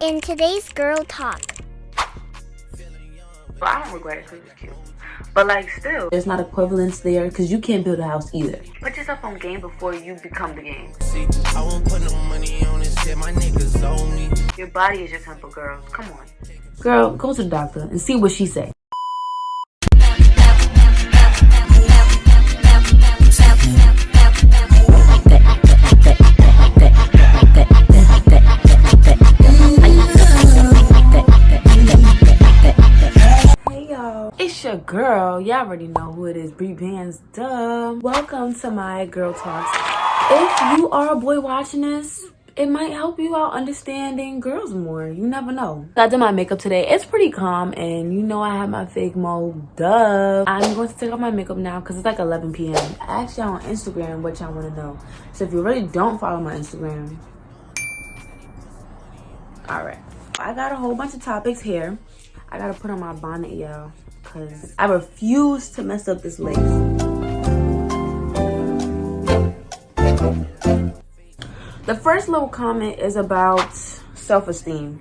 In today's girl talk. But I don't regret it because it's cute. But like still, there's not equivalence there because you can't build a house either. Put yourself on game before you become the game. See, I won't put no money on this shit, my niggas owe me. Your body is your temple, girl. Come on. Girl, go to the doctor and see what she say. It's your girl. Y'all already know who it is. Bree Bands, duh. Welcome to my Girl Talks. If you are a boy watching this, it might help you out understanding girls more. You never know. I did my makeup today. It's pretty calm, and you know I have my fake mode, duh. I'm going to take off my makeup now because it's like 11 p.m. I asked y'all on Instagram what y'all want to know. So if you really don't follow my Instagram, alright. I got a whole bunch of topics here. I gotta put on my bonnet, y'all, because I refuse to mess up this lace. The first little comment is about self-esteem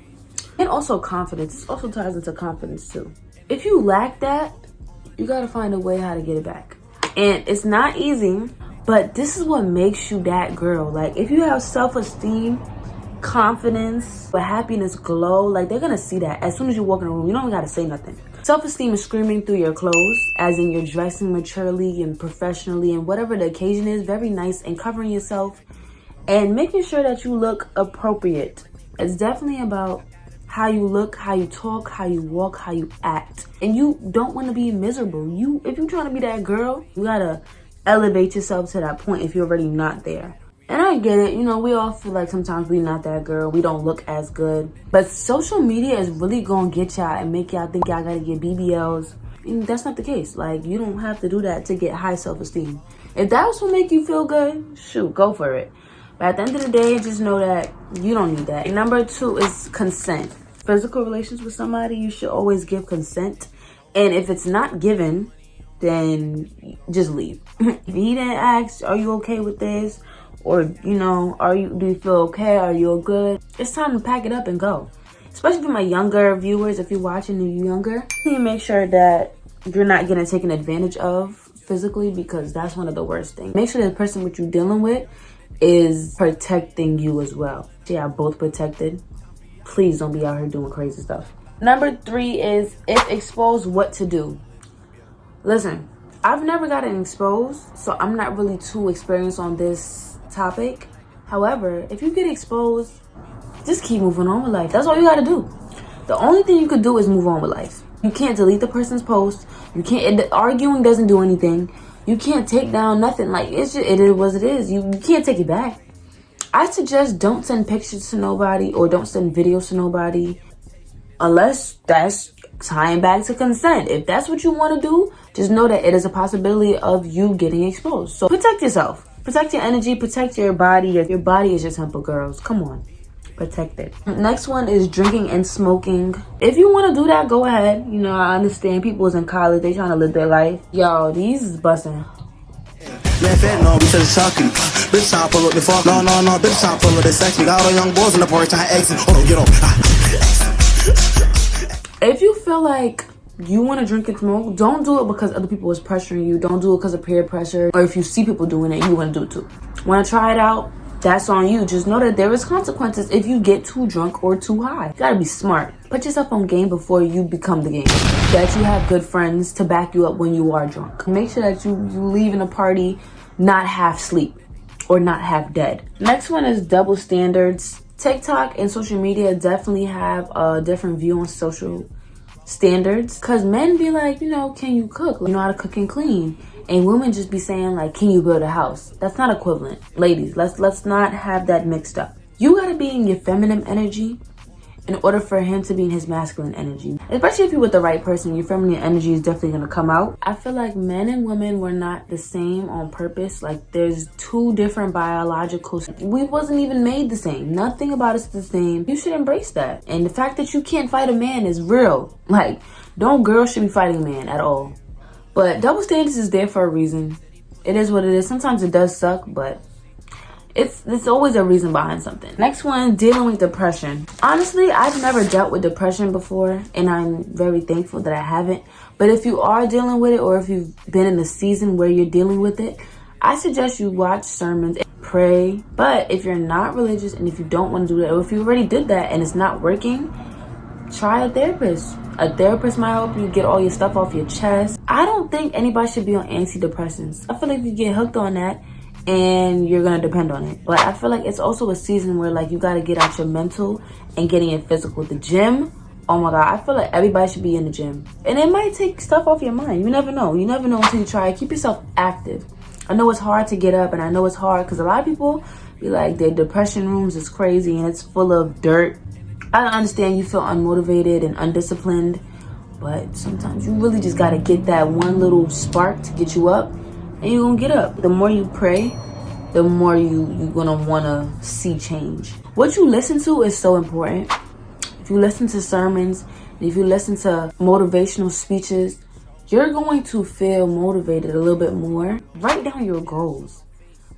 and also confidence. It also ties into confidence too. If you lack that, you gotta find a way how to get it back. And it's not easy, but this is what makes you that girl. Like, if you have self-esteem, confidence, but happiness glow, like, they're gonna see that as soon as you walk in the room. You don't even gotta say nothing. Self-esteem is screaming through your clothes, as in you're dressing maturely and professionally and whatever the occasion is, very nice, and covering yourself and making sure that you look appropriate. It's definitely about how you look, how you talk, how you walk, how you act. And you don't want to be miserable. If you're trying to be that girl, you gotta elevate yourself to that point if you're already not there. And I get it, you know, we all feel like sometimes we're not that girl. We don't look as good. But social media is really gonna get y'all and make y'all think y'all gotta get BBLs. And that's not the case. Like, you don't have to do that to get high self-esteem. If that was what make you feel good, shoot, go for it. But at the end of the day, just know that you don't need that. And number 2 is consent. Physical relations with somebody, you should always give consent. And if it's not given, then just leave. If he didn't ask, are you okay with this? Or, you know, do you feel okay? Are you all good? It's time to pack it up and go. Especially for my younger viewers, if you're watching and you're younger, you need to make sure that you're not getting taken advantage of physically, because that's one of the worst things. Make sure the person what you're dealing with is protecting you as well. So y'all both protected. Please don't be out here doing crazy stuff. Number 3 is, if exposed, what to do. Listen, I've never gotten exposed, so I'm not really too experienced on this topic. However, if you get exposed, just keep moving on with life. That's all you gotta do. The only thing you could do is move on with life. You can't delete the person's post. You can't, arguing doesn't do anything. You can't take down nothing. Like, it is what it is. You can't take it back. I suggest don't send pictures to nobody or don't send videos to nobody unless that's tying back to consent. If that's what you want to do, just know that it is a possibility of you getting exposed. So protect yourself. Protect your energy, protect your body. Your body is your temple, girls. Come on, protect it. Next one is drinking and smoking. If you want to do that, go ahead. You know, I understand people is in college, they trying to live their life. Yo, these is busting. Man, fat no, we just talking. Bitch, I pull up the fuck. No, bitch, I pull up the sex. We got all the young boys in the party trying to exit. Hold on, get on. If you feel like you want to drink and smoke, don't do it because other people is pressuring you. Don't do it because of peer pressure. Or if you see people doing it, you want to do it too. Want to try it out? That's on you. Just know that there is consequences if you get too drunk or too high. You gotta be smart. Put yourself on game before you become the game. That you have good friends to back you up when you are drunk. Make sure that you leave in a party not half sleep or not half dead. Next one is double standards. TikTok and social media definitely have a different view on social standards, because men be like, you know, can you cook? You know how to cook and clean. And women just be saying like, can you build a house? That's not equivalent. Ladies, let's not have that mixed up. You gotta be in your feminine energy in order for him to be in his masculine energy. Especially if you're with the right person, your feminine energy is definitely gonna come out. I feel like men and women were not the same on purpose. Like, there's 2 different biological, we wasn't even made the same. Nothing about us is the same. You should embrace that. And the fact that you can't fight a man is real. Like, no girl should be fighting a man at all. But double standards is there for a reason. It is what it is. Sometimes it does suck, but There's always a reason behind something. Next one, dealing with depression. Honestly, I've never dealt with depression before, and I'm very thankful that I haven't. But if you are dealing with it, or if you've been in a season where you're dealing with it, I suggest you watch sermons and pray. But if you're not religious and if you don't want to do that, or if you already did that and it's not working, try a therapist. A therapist might help you get all your stuff off your chest. I don't think anybody should be on antidepressants. I feel like you get hooked on that and you're gonna depend on it. But I feel like it's also a season where like you gotta get out your mental and getting it physical. The gym, oh my God, I feel like everybody should be in the gym. And it might take stuff off your mind. You never know. You never know until you try it. Keep yourself active. I know it's hard to get up, and I know it's hard because a lot of people be like, their depression rooms is crazy and it's full of dirt. I understand you feel unmotivated and undisciplined, but sometimes you really just gotta get that one little spark to get you up, and you're gonna get up. The more you pray, the more you're gonna wanna see change. What you listen to is so important. If you listen to sermons, and if you listen to motivational speeches, you're going to feel motivated a little bit more. Write down your goals.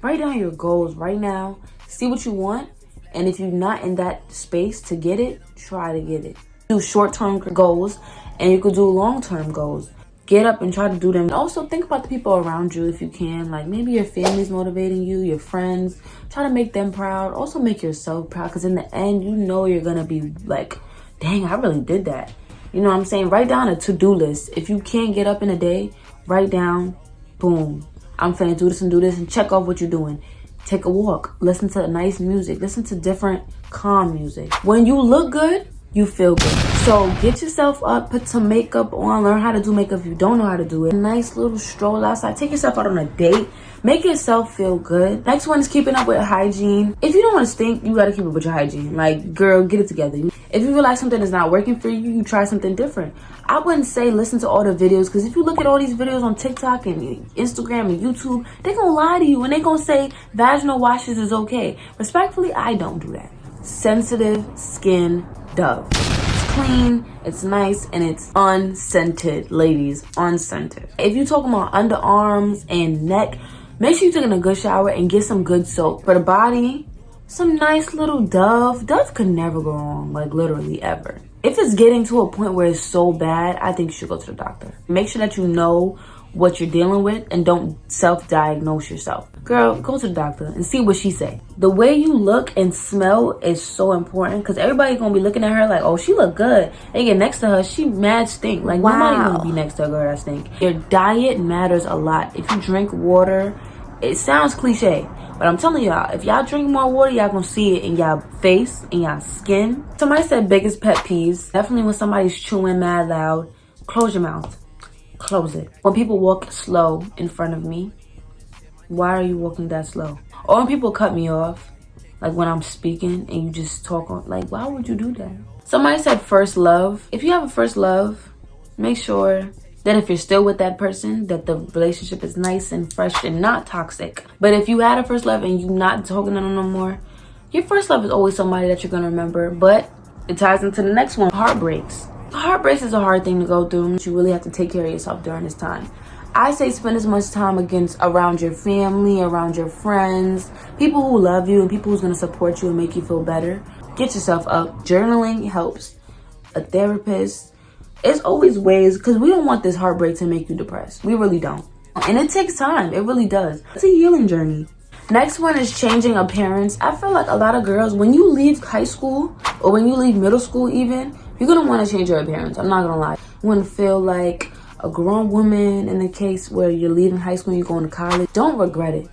Write down your goals right now. See what you want. And if you're not in that space to get it, try to get it. Do short-term goals, and you could do long-term goals. Get up and try to do them. And also think about the people around you if you can. Like maybe your family's motivating you, your friends. Try to make them proud. Also make yourself proud, because in the end, you know you're going to be like, dang, I really did that. You know what I'm saying? Write down a to-do list. If you can't get up in a day, write down, boom, I'm finna do this, and check off what you're doing. Take a walk. Listen to nice music. Listen to different calm music. When you look good, you feel good. So get yourself up, put some makeup on, learn how to do makeup if you don't know how to do it. A nice little stroll outside. Take yourself out on a date. Make yourself feel good. Next one is keeping up with hygiene. If you don't want to stink, you got to keep up with your hygiene. Like, girl, get it together. If you realize something is not working for you, you try something different. I wouldn't say listen to all the videos, because if you look at all these videos on TikTok and Instagram and YouTube, they're going to lie to you and they're going to say vaginal washes is okay. Respectfully, I don't do that. Sensitive Skin Dove. It's clean, it's nice, and it's unscented, ladies, unscented. If you're talking about underarms and neck, make sure you're taking a good shower and get some good soap. For the body, some nice little Dove. Dove could never go wrong, like literally ever. If it's getting to a point where it's so bad, I think you should go to the doctor. Make sure that you know what you're dealing with and don't self-diagnose yourself. Girl, go to the doctor and see what she say. The way you look and smell is so important, because everybody's gonna be looking at her like, oh, she look good. They get next to her, she mad stink. Like, nobody gonna be next to a girl that stink. Your diet matters a lot. If you drink water, it sounds cliche, but I'm telling y'all, if y'all drink more water, y'all gonna see it in y'all face, in y'all skin. Somebody said biggest pet peeves. Definitely when somebody's chewing mad loud, close your mouth. Close it. When people walk slow in front of me, why are you walking that slow? Or when people cut me off, like when I'm speaking and you just talk on, like, why would you do that? Somebody said first love. If you have a first love, make sure that if you're still with that person, that the relationship is nice and fresh and not toxic. But if you had a first love and you're not talking to them no more, your first love is always somebody that you're gonna remember. But it ties into the next one, heartbreaks. Heartbreaks is a hard thing to go through. You really have to take care of yourself during this time. I say spend as much time around your family, around your friends, people who love you and people who's gonna support you and make you feel better. Get yourself up. Journaling helps. A therapist. It's always ways, because we don't want this heartbreak to make you depressed. We really don't. And it takes time. It really does. It's a healing journey. Next one is changing appearance. I feel like a lot of girls, when you leave high school or when you leave middle school even, you're going to want to change your appearance. I'm not going to lie. You want to feel like a grown woman in the case where you're leaving high school and you're going to college. Don't regret it.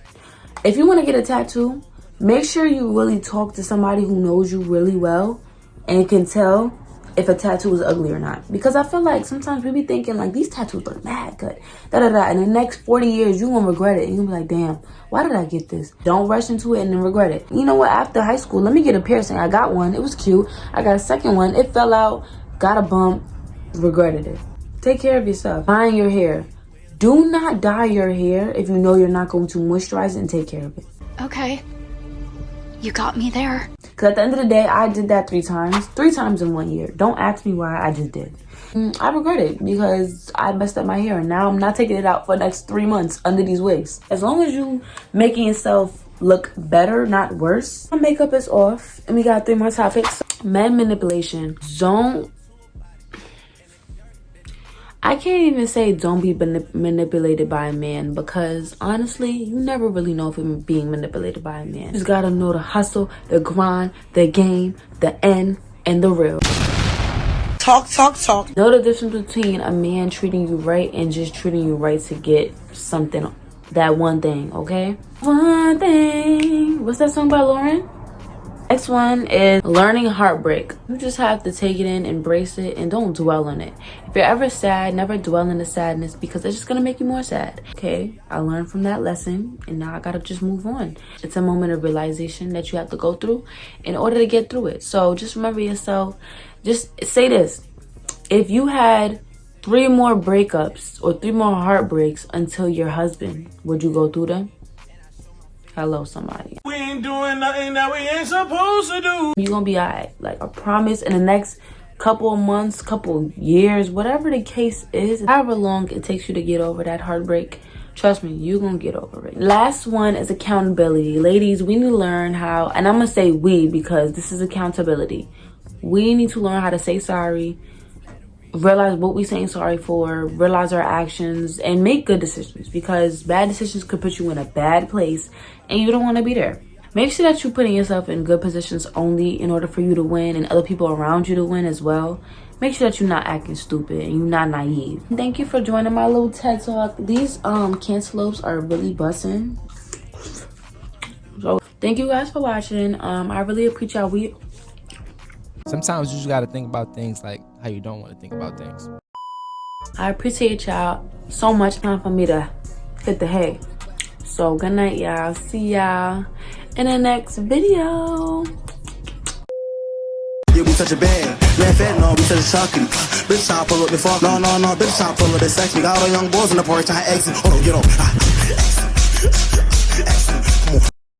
If you want to get a tattoo, make sure you really talk to somebody who knows you really well and can tell if a tattoo is ugly or not. Because I feel like sometimes we be thinking like, these tattoos look mad good, and in the next 40 years you're gonna regret it and you'll be like, damn, why did I get this? Don't rush into it and then regret it. You know what, after high school, let me get a piercing. I got one, it was cute. I got a second one, it fell out, got a bump, regretted it. Take care of yourself. Dyeing your hair. Do not dye your hair if you know you're not going to moisturize it and take care of it. Okay, you got me there. Because at the end of the day, I did that 3 times. 3 times in 1 year. Don't ask me why, I just did. I regret it because I messed up my hair. And now I'm not taking it out for the next 3 months under these wigs. As long as you making yourself look better, not worse. My makeup is off, and we got 3 more topics. Men manipulation. I can't even say don't be manipulated by a man, because honestly, you never really know if you're being manipulated by a man. You just gotta know the hustle, the grind, the game, the end, and the real. Talk, talk, talk. Know the difference between a man treating you right and just treating you right to get something. That one thing, okay? One thing. What's that song by Lauren? Next one is learning heartbreak. You just have to take it in, embrace it, and don't dwell on it. If you're ever sad, never dwell in the sadness, because it's just gonna make you more sad. Okay, I learned from that lesson, and now I gotta just move on. It's a moment of realization that you have to go through in order to get through it. So just remember yourself. Just say this: if you had 3 more breakups or 3 more heartbreaks until your husband, would you go through them? Hello, somebody. We ain't doing nothing that we ain't supposed to do. You're gonna be alright. Like, I promise, in the next couple of months, couple of years, whatever the case is, however long it takes you to get over that heartbreak, trust me, you're gonna get over it. Last one is accountability. Ladies, we need to learn how, and I'm gonna say we because this is accountability. We need to learn how to say sorry, realize what we're saying sorry for, realize our actions, and make good decisions, because bad decisions could put you in a bad place and you don't want to be there. Make sure that you're putting yourself in good positions only in order for you to win and other people around you to win as well. Make sure that you're not acting stupid and you're not naive. Thank you for joining my little TED Talk. These cantaloupes are really bussin'. So thank you guys for watching. I really appreciate y'all. Sometimes you just gotta think about things like how you don't want to think about things. I appreciate y'all so much. Time for me to hit the hay. So good night, y'all. See y'all in the next video. Yeah, we touch a bag. Left at no, we touch a chucking. Bitch, tryna pull up the fuck. No, bitch, tryna pull up the sex. We got all the young boys in the party trying to exit. Hold on, get on.